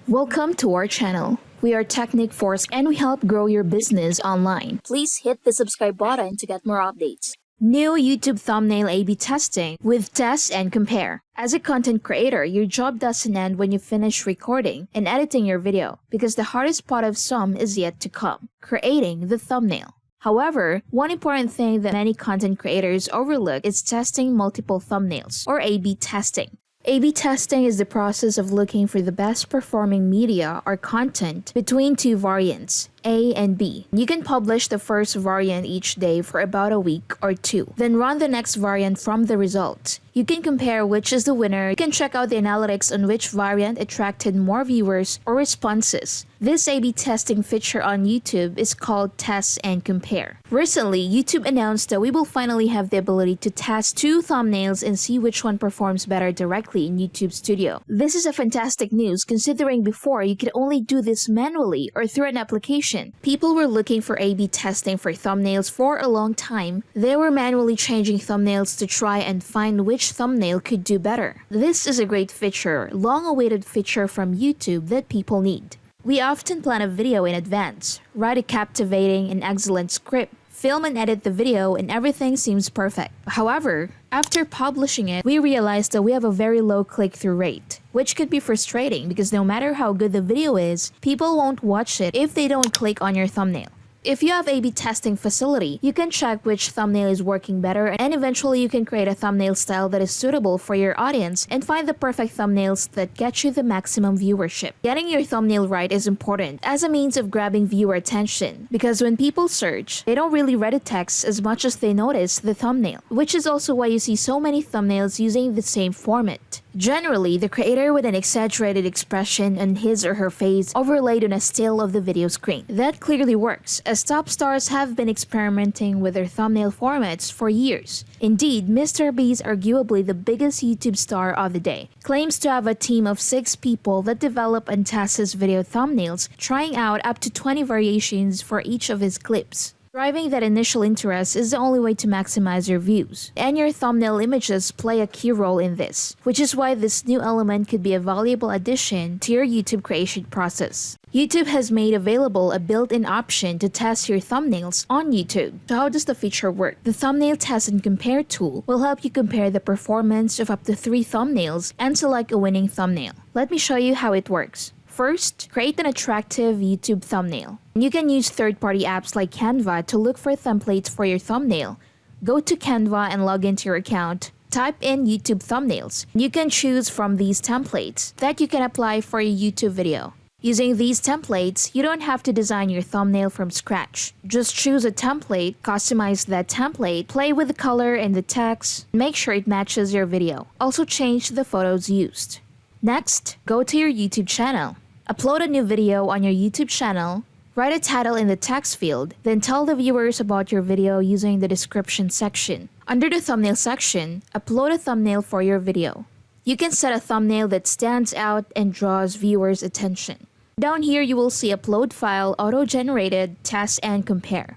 Welcome to our channel. We are Technic Force and we help grow your business online. Please hit the subscribe button to get more updates. New YouTube thumbnail A/B testing with test and compare. As a content creator, your job doesn't end when you finish recording and editing your video because the hardest part of some is yet to come, creating the thumbnail. However, one important thing that many content creators overlook is testing multiple thumbnails, or A/B testing. A/B testing is the process of looking for the best performing media or content between two variants, A and B. You can publish the first variant each day for about a week or two, then run the next variant from the results. You can compare which is the winner. You can check out the analytics on which variant attracted more viewers or responses. This A/B testing feature on YouTube is called Test and Compare. Recently, YouTube announced that we will finally have the ability to test two thumbnails and see which one performs better directly in YouTube Studio. This is a fantastic news considering before you could only do this manually or through an application. People were looking for A/B testing for thumbnails for a long time. They were manually changing thumbnails to try and find which thumbnail could do better. This is a great feature, long-awaited feature from YouTube that people need. We often plan a video in advance, write a captivating and excellent script, film and edit the video, and everything seems perfect. However, after publishing it, we realized that we have a very low click-through rate, which could be frustrating because no matter how good the video is, people won't watch it if they don't click on your thumbnail. If you have A/B testing facility, you can check which thumbnail is working better and eventually you can create a thumbnail style that is suitable for your audience and find the perfect thumbnails that get you the maximum viewership. Getting your thumbnail right is important as a means of grabbing viewer attention because when people search, they don't really read the text as much as they notice the thumbnail, which is also why you see so many thumbnails using the same format. Generally, the creator with an exaggerated expression on his or her face overlaid on a still of the video screen. That clearly works, as top stars have been experimenting with their thumbnail formats for years. Indeed, Mr. Beast, arguably the biggest YouTube star of the day, claims to have a team of 6 people that develop and test his video thumbnails, trying out up to 20 variations for each of his clips. Driving that initial interest is the only way to maximize your views, and your thumbnail images play a key role in this, which is why this new element could be a valuable addition to your YouTube creation process. YouTube has made available a built-in option to test your thumbnails on YouTube. So how does the feature work? The Thumbnail Test and Compare tool will help you compare the performance of up to 3 thumbnails and select a winning thumbnail. Let me show you how it works. First, create an attractive YouTube thumbnail. You can use third-party apps like Canva to look for templates for your thumbnail. Go to Canva and log into your account. Type in YouTube thumbnails. You can choose from these templates that you can apply for your YouTube video. Using these templates, you don't have to design your thumbnail from scratch. Just choose a template, customize that template, play with the color and the text, make sure it matches your video. Also change the photos used. Next, go to your YouTube channel. Upload a new video on your YouTube channel, write a title in the text field, then tell the viewers about your video using the description section. Under the thumbnail section, upload a thumbnail for your video. You can set a thumbnail that stands out and draws viewers' attention. Down here, you will see Upload File, Auto-Generated, Test and Compare.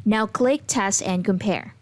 Now click Test and Compare.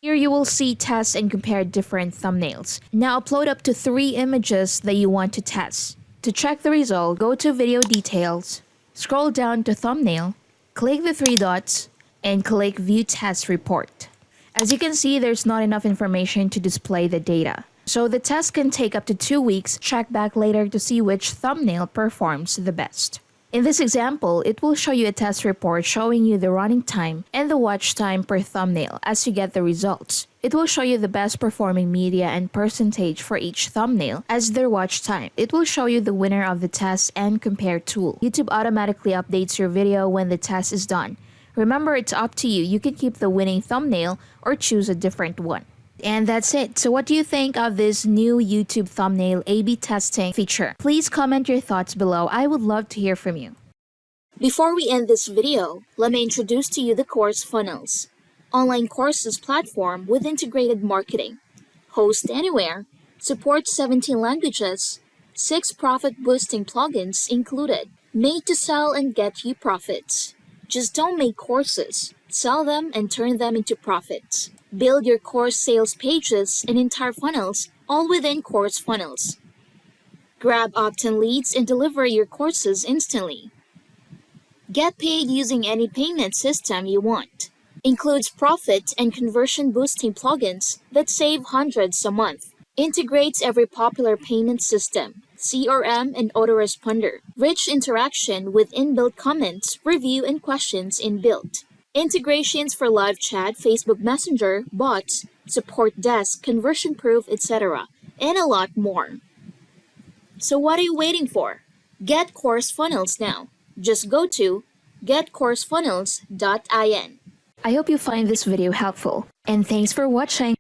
Here you will see test and compare different thumbnails. Now upload up to 3 images that you want to test. To check the result, go to Video Details, scroll down to Thumbnail, click the 3 dots, and click View Test Report. As you can see, there's not enough information to display the data. So the test can take up to 2 weeks. Check back later to see which thumbnail performs the best. In this example, it will show you a test report showing you the running time and the watch time per thumbnail as you get the results. It will show you the best performing media and percentage for each thumbnail as their watch time. It will show you the winner of the test and compare tool. YouTube automatically updates your video when the test is done. Remember, it's up to you. You can keep the winning thumbnail or choose a different one. And that's it. So what do you think of this new YouTube thumbnail A/B testing feature? Please comment your thoughts below. I would love to hear from you. Before we end this video, let me introduce to you the CourseFunnels, online courses platform with integrated marketing. Host anywhere, supports 17 languages, 6 profit-boosting plugins included, made to sell and get you profits. Just don't make courses, sell them and turn them into profits. Build your course sales pages and entire funnels all within CourseFunnels. Grab opt-in leads and deliver your courses instantly. Get paid using any payment system you want. Includes profit and conversion boosting plugins that save hundreds a month. Integrates every popular payment system, CRM, and autoresponder. Rich interaction with inbuilt comments, review, and questions inbuilt. Integrations for live chat, Facebook Messenger, bots, support desk, conversion proof, etc., and a lot more. So what are you waiting for? Get CourseFunnels now. Just go to getcoursefunnels.in. I hope you find this video helpful, and thanks for watching.